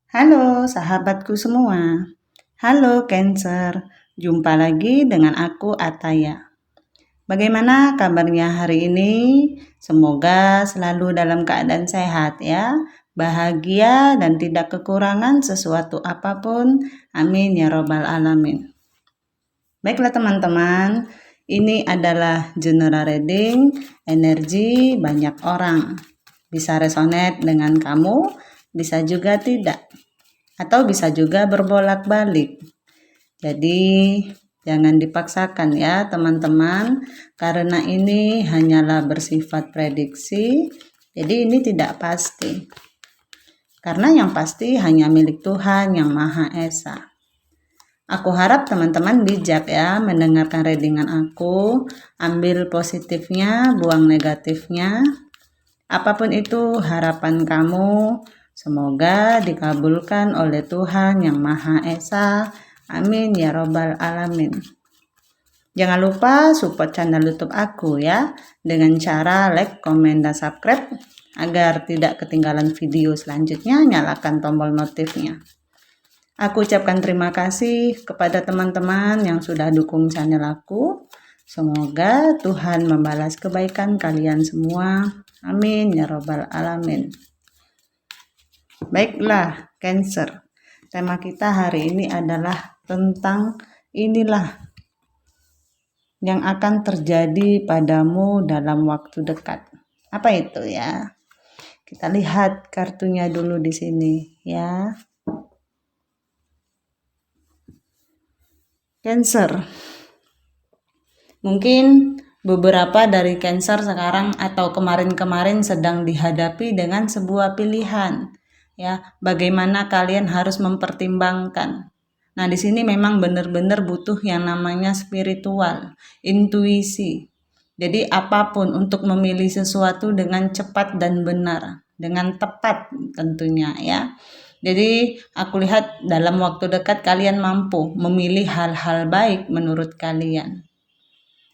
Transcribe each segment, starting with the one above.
Halo sahabatku semua. Halo Cancer, jumpa lagi dengan aku Ataya. Bagaimana kabarnya hari ini? Semoga selalu dalam keadaan sehat ya, bahagia dan tidak kekurangan sesuatu apapun. Amin ya robbal alamin. Baiklah teman-teman, ini adalah general reading energi banyak orang. Bisa resonate dengan kamu, bisa juga tidak. Atau bisa juga berbolak-balik. Jadi jangan dipaksakan ya teman-teman, karena ini hanyalah bersifat prediksi. Jadi ini tidak pasti. Karena yang pasti hanya milik Tuhan yang Maha Esa. Aku harap teman-teman bijak ya mendengarkan readingan aku, ambil positifnya, buang negatifnya. Apapun itu harapan kamu, semoga dikabulkan oleh Tuhan yang Maha Esa. Amin ya robbal alamin. Jangan lupa support channel YouTube aku ya, dengan cara like, komen, dan subscribe. Agar tidak ketinggalan video selanjutnya, nyalakan tombol notifnya. Aku ucapkan terima kasih kepada teman-teman yang sudah dukung channel aku. Semoga Tuhan membalas kebaikan kalian semua. Amin ya robbal alamin. Baiklah Cancer, tema kita hari ini adalah tentang inilah yang akan terjadi padamu dalam waktu dekat. Apa itu ya? Kita lihat kartunya dulu di sini ya. Cancer, mungkin beberapa dari Cancer sekarang atau kemarin-kemarin sedang dihadapi dengan sebuah pilihan ya, bagaimana kalian harus mempertimbangkan. Nah, di sini memang benar-benar butuh yang namanya spiritual, intuisi. Jadi apapun untuk memilih sesuatu dengan cepat dan benar, dengan tepat tentunya ya. Jadi aku lihat dalam waktu dekat kalian mampu memilih hal-hal baik menurut kalian.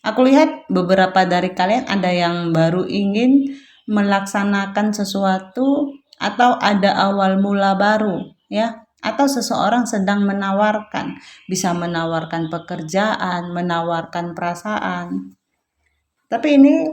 Aku lihat beberapa dari kalian ada yang baru ingin melaksanakan sesuatu atau ada awal mula baru ya, atau seseorang sedang menawarkan, bisa menawarkan pekerjaan, menawarkan perasaan. Tapi ini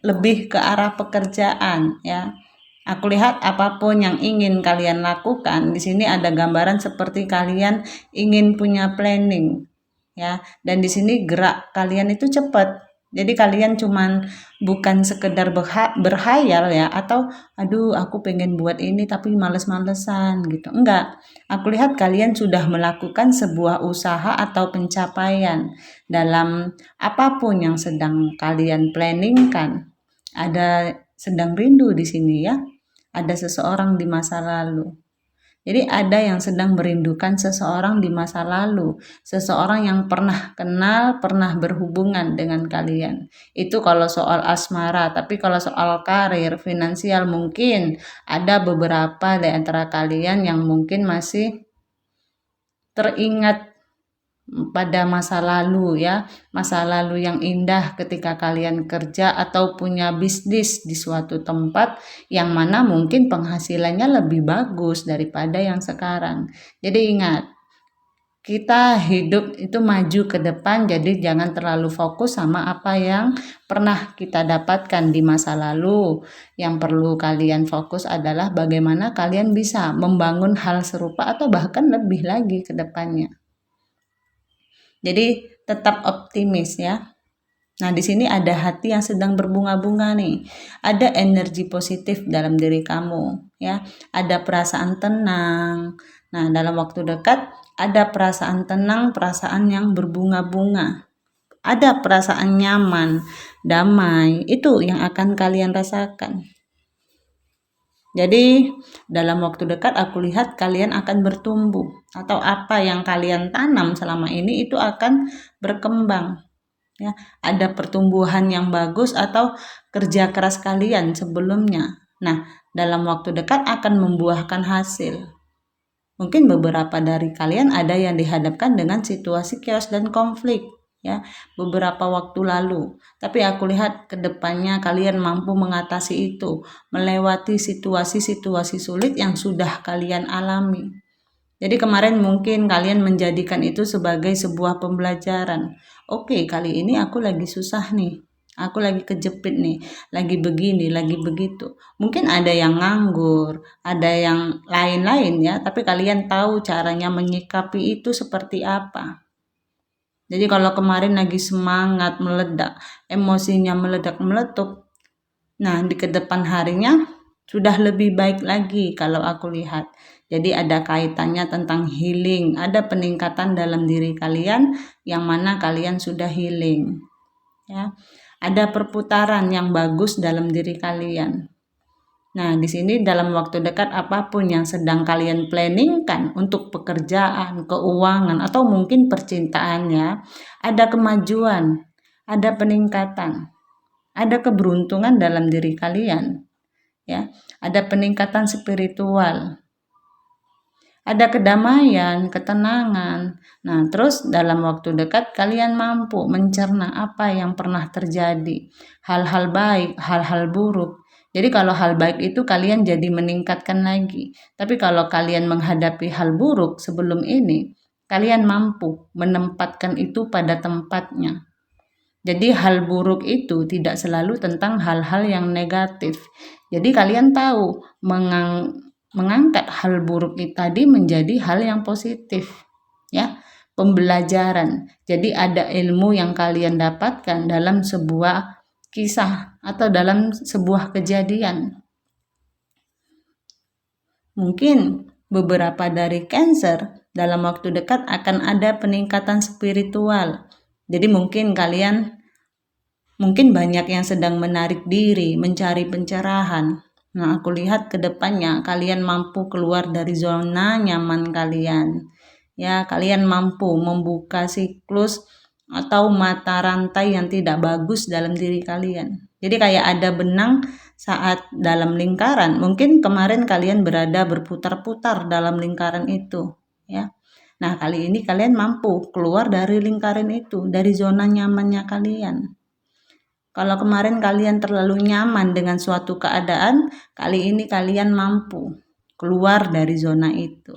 lebih ke arah pekerjaan ya. Aku lihat apapun yang ingin kalian lakukan, di sini ada gambaran seperti kalian ingin punya planning ya. Dan di sini gerak kalian itu cepat. Jadi kalian cuman bukan sekedar berhayal ya, atau aduh aku pengen buat ini tapi males-malesan gitu. Enggak. Aku lihat kalian sudah melakukan sebuah usaha atau pencapaian dalam apapun yang sedang kalian planningkan. Ada sedang rindu di sini ya. Ada seseorang di masa lalu. Jadi ada yang sedang merindukan seseorang di masa lalu, seseorang yang pernah kenal, pernah berhubungan dengan kalian. Itu kalau soal asmara, tapi kalau soal karir, finansial mungkin ada beberapa di antara kalian yang mungkin masih teringat pada masa lalu ya, masa lalu yang indah ketika kalian kerja atau punya bisnis di suatu tempat yang mana mungkin penghasilannya lebih bagus daripada yang sekarang. Jadi ingat, kita hidup itu maju ke depan, jadi jangan terlalu fokus sama apa yang pernah kita dapatkan di masa lalu. Yang perlu kalian fokus adalah bagaimana kalian bisa membangun hal serupa atau bahkan lebih lagi ke depannya. Jadi tetap optimis ya. Nah, di sini ada hati yang sedang berbunga-bunga nih. Ada energi positif dalam diri kamu ya. Ada perasaan tenang. Nah, dalam waktu dekat ada perasaan tenang, perasaan yang berbunga-bunga. Ada perasaan nyaman, damai. Itu yang akan kalian rasakan. Jadi dalam waktu dekat aku lihat kalian akan bertumbuh, atau apa yang kalian tanam selama ini itu akan berkembang ya. Ada pertumbuhan yang bagus atau kerja keras kalian sebelumnya. Nah, dalam waktu dekat akan membuahkan hasil. Mungkin beberapa dari kalian ada yang dihadapkan dengan situasi chaos dan konflik ya beberapa waktu lalu, tapi aku lihat ke depannya kalian mampu mengatasi itu, melewati situasi-situasi sulit yang sudah kalian alami. Jadi kemarin mungkin kalian menjadikan itu sebagai sebuah pembelajaran. Oke, kali ini aku lagi susah nih. Aku lagi kejepit nih, lagi begini, lagi begitu. Mungkin ada yang nganggur, ada yang lain-lain ya, tapi kalian tahu caranya menyikapi itu seperti apa. Jadi kalau kemarin lagi semangat meledak, emosinya meledak meletup, nah di kedepan harinya sudah lebih baik lagi kalau aku lihat. Jadi ada kaitannya tentang healing, ada peningkatan dalam diri kalian yang mana kalian sudah healing. Ya. Ada perputaran yang bagus dalam diri kalian. Nah, di sini dalam waktu dekat apapun yang sedang kalian planningkan untuk pekerjaan, keuangan, atau mungkin percintaannya, ada kemajuan, ada peningkatan, ada keberuntungan dalam diri kalian. Ya, ada peningkatan spiritual, ada kedamaian, ketenangan. Nah, terus dalam waktu dekat kalian mampu mencerna apa yang pernah terjadi, hal-hal baik, hal-hal buruk. Jadi kalau hal baik itu kalian jadi meningkatkan lagi. Tapi kalau kalian menghadapi hal buruk sebelum ini, kalian mampu menempatkan itu pada tempatnya. Jadi hal buruk itu tidak selalu tentang hal-hal yang negatif. Jadi kalian tahu mengangkat hal buruk itu tadi menjadi hal yang positif, ya, pembelajaran. Jadi ada ilmu yang kalian dapatkan dalam sebuah kisah atau dalam sebuah kejadian. Mungkin beberapa dari Cancer dalam waktu dekat akan ada peningkatan spiritual. Jadi mungkin banyak yang sedang menarik diri, mencari pencerahan. Nah, aku lihat ke depannya kalian mampu keluar dari zona nyaman kalian. Ya, kalian mampu membuka siklus atau mata rantai yang tidak bagus dalam diri kalian. Jadi kayak ada benang saat dalam lingkaran. Mungkin kemarin kalian berada berputar-putar dalam lingkaran itu, ya. Nah, kali ini kalian mampu keluar dari lingkaran itu, dari zona nyamannya kalian. Kalau kemarin kalian terlalu nyaman dengan suatu keadaan, kali ini kalian mampu keluar dari zona itu.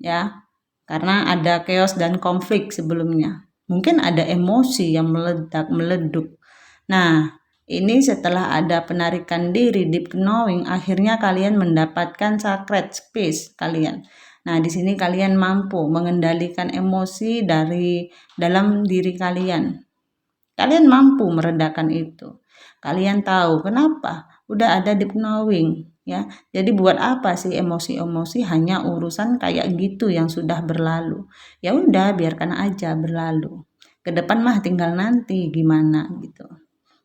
Ya, karena ada chaos dan konflik sebelumnya. Mungkin ada emosi yang meledak, meleduk. Nah, ini setelah ada penarikan diri, deep knowing, akhirnya kalian mendapatkan sacred space kalian. Nah, di sini kalian mampu mengendalikan emosi dari dalam diri kalian. Kalian mampu meredakan itu. Kalian tahu kenapa? Udah ada deep knowing, ya. Jadi buat apa sih emosi-emosi, hanya urusan kayak gitu yang sudah berlalu. Ya udah, biarkan aja berlalu. Ke depan mah tinggal nanti gimana gitu.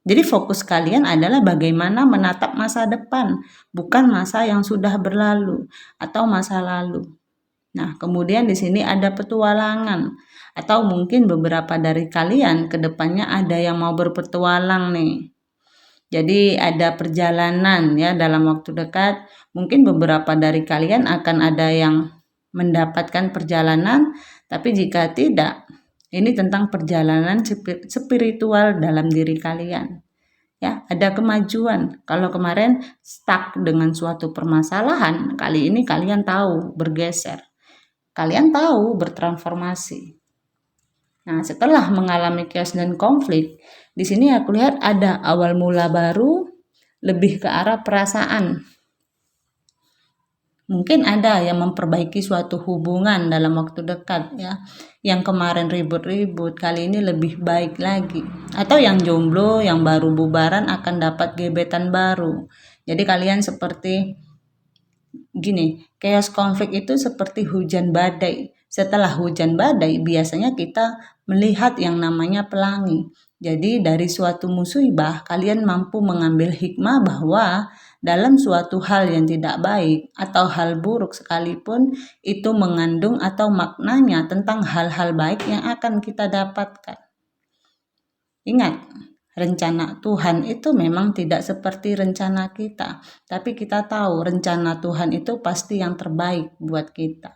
Jadi fokus kalian adalah bagaimana menatap masa depan, bukan masa yang sudah berlalu atau masa lalu. Nah, kemudian di sini ada petualangan, atau mungkin beberapa dari kalian ke depannya ada yang mau berpetualang nih. Jadi ada perjalanan ya dalam waktu dekat. Mungkin beberapa dari kalian akan ada yang mendapatkan perjalanan, tapi jika tidak, ini tentang perjalanan spiritual dalam diri kalian. Ya, ada kemajuan. Kalau kemarin stuck dengan suatu permasalahan, kali ini kalian tahu bergeser. Kalian tahu bertransformasi. Nah, setelah mengalami chaos dan konflik, di sini aku lihat ada awal mula baru, lebih ke arah perasaan. Mungkin ada yang memperbaiki suatu hubungan dalam waktu dekat ya. Yang kemarin ribut-ribut, kali ini lebih baik lagi. Atau yang jomblo, yang baru bubaran akan dapat gebetan baru. Jadi kalian seperti gini, chaos konflik itu seperti hujan badai. Setelah hujan badai, biasanya kita melihat yang namanya pelangi. Jadi dari suatu musibah, kalian mampu mengambil hikmah bahwa dalam suatu hal yang tidak baik atau hal buruk sekalipun, itu mengandung atau maknanya tentang hal-hal baik yang akan kita dapatkan. Ingat, rencana Tuhan itu memang tidak seperti rencana kita, tapi kita tahu rencana Tuhan itu pasti yang terbaik buat kita.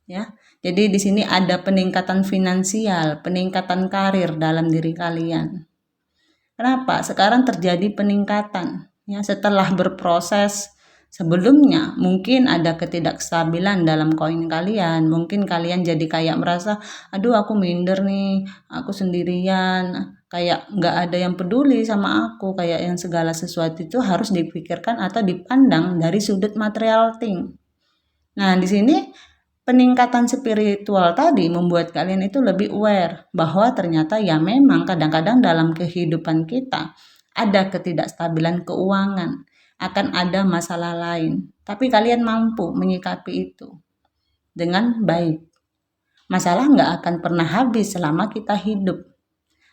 Ya, jadi di sini ada peningkatan finansial, peningkatan karir dalam diri kalian. Kenapa? Sekarang terjadi peningkatan. Ya, setelah berproses Sebelumnya mungkin ada ketidakstabilan dalam koin kalian, mungkin kalian jadi kayak merasa, aduh aku minder nih, aku sendirian, kayak nggak ada yang peduli sama aku, kayak yang segala sesuatu itu harus dipikirkan atau dipandang dari sudut material thing. Nah, di sini peningkatan spiritual tadi membuat kalian itu lebih aware bahwa ternyata ya memang kadang-kadang dalam kehidupan kita ada ketidakstabilan keuangan, akan ada masalah lain. Tapi kalian mampu menyikapi itu dengan baik. Masalah nggak akan pernah habis selama kita hidup.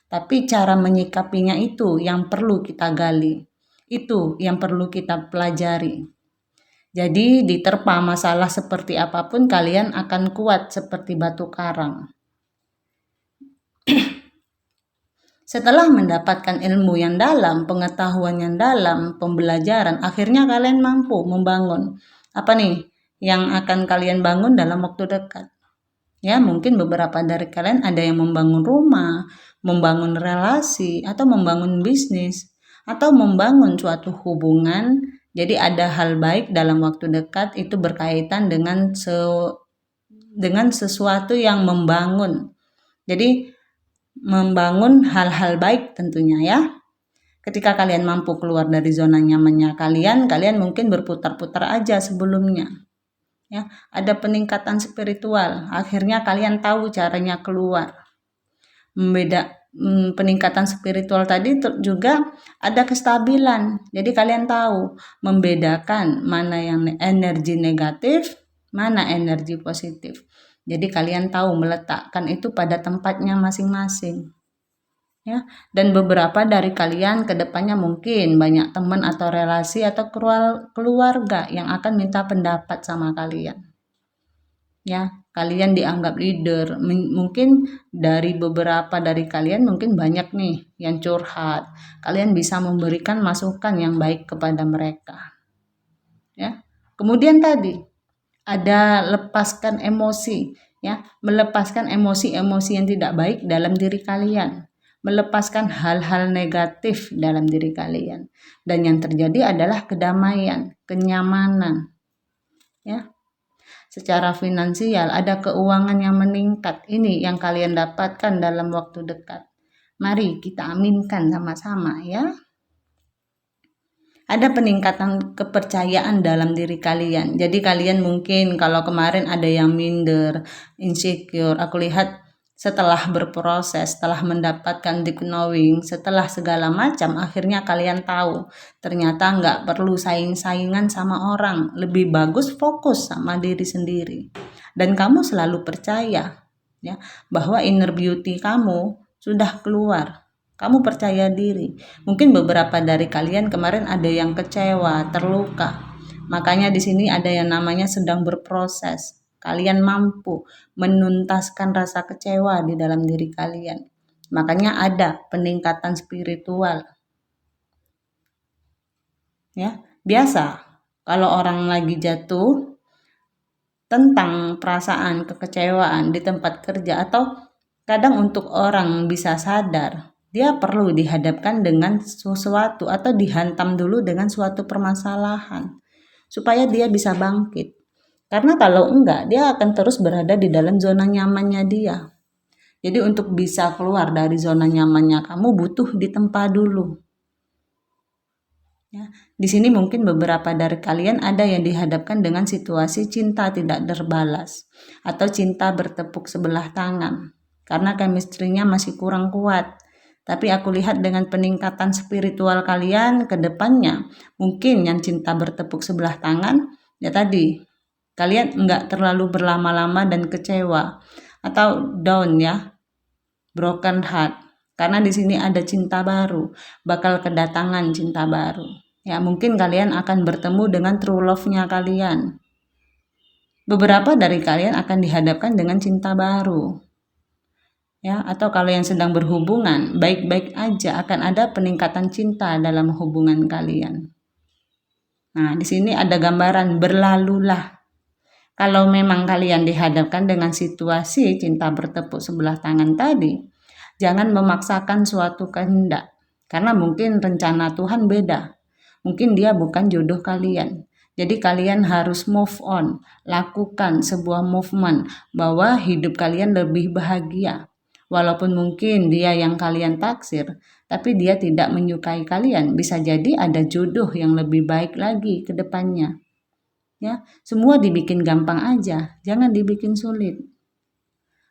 Tapi cara menyikapinya itu yang perlu kita gali. Itu yang perlu kita pelajari. Jadi diterpa masalah seperti apapun kalian akan kuat seperti batu karang. Setelah mendapatkan ilmu yang dalam, pengetahuan yang dalam, pembelajaran, akhirnya kalian mampu membangun. Apa nih yang akan kalian bangun dalam waktu dekat? Ya, mungkin beberapa dari kalian ada yang membangun rumah, membangun relasi, atau membangun bisnis, atau membangun suatu hubungan. Jadi ada hal baik dalam waktu dekat itu berkaitan dengan sesuatu yang membangun. Jadi membangun hal-hal baik tentunya ya. Ketika kalian mampu keluar dari zona nyamannya kalian mungkin berputar-putar aja sebelumnya. Ya, ada peningkatan spiritual. Akhirnya kalian tahu caranya keluar. Peningkatan spiritual tadi juga ada kestabilan. Jadi kalian tahu membedakan mana yang energi negatif, mana energi positif. Jadi kalian tahu meletakkan itu pada tempatnya masing-masing. Ya, dan beberapa dari kalian kedepannya mungkin banyak teman atau relasi atau keluarga yang akan minta pendapat sama kalian. Ya, kalian dianggap leader. Mungkin dari beberapa dari kalian mungkin banyak nih yang curhat. Kalian bisa memberikan masukan yang baik kepada mereka. Ya. Kemudian tadi ada lepaskan emosi, ya, melepaskan emosi-emosi yang tidak baik dalam diri kalian, melepaskan hal-hal negatif dalam diri kalian, dan yang terjadi adalah kedamaian, kenyamanan, ya. Secara finansial ada keuangan yang meningkat, ini yang kalian dapatkan dalam waktu dekat. Mari kita aminkan sama-sama ya. Ada peningkatan kepercayaan dalam diri kalian. Jadi kalian mungkin kalau kemarin ada yang minder, insecure, aku lihat setelah berproses, setelah mendapatkan deep knowing, setelah segala macam, akhirnya kalian tahu ternyata nggak perlu saing-saingan sama orang, lebih bagus fokus sama diri sendiri. Dan kamu selalu percaya ya bahwa inner beauty kamu sudah keluar. Kamu percaya diri. Mungkin beberapa dari kalian kemarin ada yang kecewa, terluka. Makanya di sini ada yang namanya sedang berproses. Kalian mampu menuntaskan rasa kecewa di dalam diri kalian. Makanya ada peningkatan spiritual. Ya, biasa kalau orang lagi jatuh tentang perasaan kekecewaan di tempat kerja atau kadang untuk orang bisa sadar, dia perlu dihadapkan dengan sesuatu atau dihantam dulu dengan suatu permasalahan supaya dia bisa bangkit. Karena kalau enggak, dia akan terus berada di dalam zona nyamannya dia. Jadi untuk bisa keluar dari zona nyamannya kamu butuh ditempa dulu. Ya, di sini mungkin beberapa dari kalian ada yang dihadapkan dengan situasi cinta tidak terbalas atau cinta bertepuk sebelah tangan karena chemistry-nya masih kurang kuat. Tapi aku lihat dengan peningkatan spiritual kalian ke depannya, mungkin yang cinta bertepuk sebelah tangan, ya tadi, kalian enggak terlalu berlama-lama dan kecewa atau down ya, broken heart. Karena di sini ada cinta baru, bakal kedatangan cinta baru. Ya, mungkin kalian akan bertemu dengan true love-nya kalian. Beberapa dari kalian akan dihadapkan dengan cinta baru. Ya, atau kalau yang sedang berhubungan, baik-baik aja akan ada peningkatan cinta dalam hubungan kalian. Nah, di sini ada gambaran berlalulah. Kalau memang kalian dihadapkan dengan situasi cinta bertepuk sebelah tangan tadi, jangan memaksakan suatu kehendak. Karena mungkin rencana Tuhan beda. Mungkin dia bukan jodoh kalian. Jadi kalian harus move on, lakukan sebuah movement bahwa hidup kalian lebih bahagia. Walaupun mungkin dia yang kalian taksir, tapi dia tidak menyukai kalian. Bisa jadi ada jodoh yang lebih baik lagi ke depannya. Ya, semua dibikin gampang aja, jangan dibikin sulit.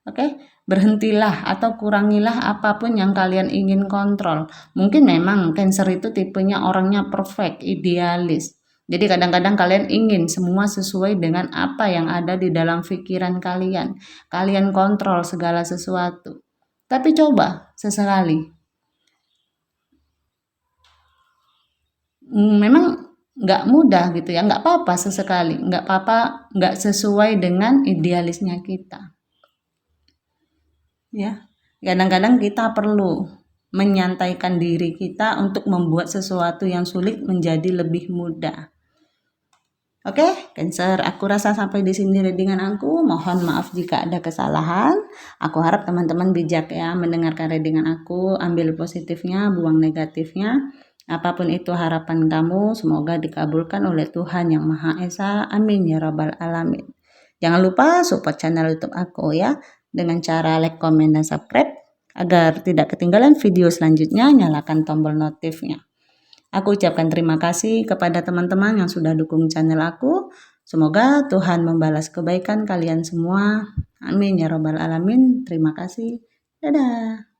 Oke, berhentilah atau kurangilah apapun yang kalian ingin kontrol. Mungkin memang Cancer itu tipenya orangnya perfect, idealis. Jadi kadang-kadang kalian ingin semua sesuai dengan apa yang ada di dalam pikiran kalian. Kalian kontrol segala sesuatu. Tapi coba sesekali. Memang nggak mudah gitu ya, nggak apa-apa sesekali, nggak apa-apa, nggak sesuai dengan idealisnya kita. Ya, kadang-kadang kita perlu menyantaikan diri kita untuk membuat sesuatu yang sulit menjadi lebih mudah. Oke, Cancer, aku rasa sampai di sini readingan aku. Mohon maaf jika ada kesalahan. Aku harap teman-teman bijak ya mendengarkan readingan aku, ambil positifnya, buang negatifnya. Apapun itu harapan kamu, semoga dikabulkan oleh Tuhan Yang Maha Esa. Amin ya Rabbal Alamin. Jangan lupa support channel YouTube aku ya, dengan cara like, komen, dan subscribe. Agar tidak ketinggalan video selanjutnya, nyalakan tombol notifnya. Aku ucapkan terima kasih kepada teman-teman yang sudah dukung channel aku. Semoga Tuhan membalas kebaikan kalian semua. Amin ya Rabbal Alamin. Terima kasih. Dadah.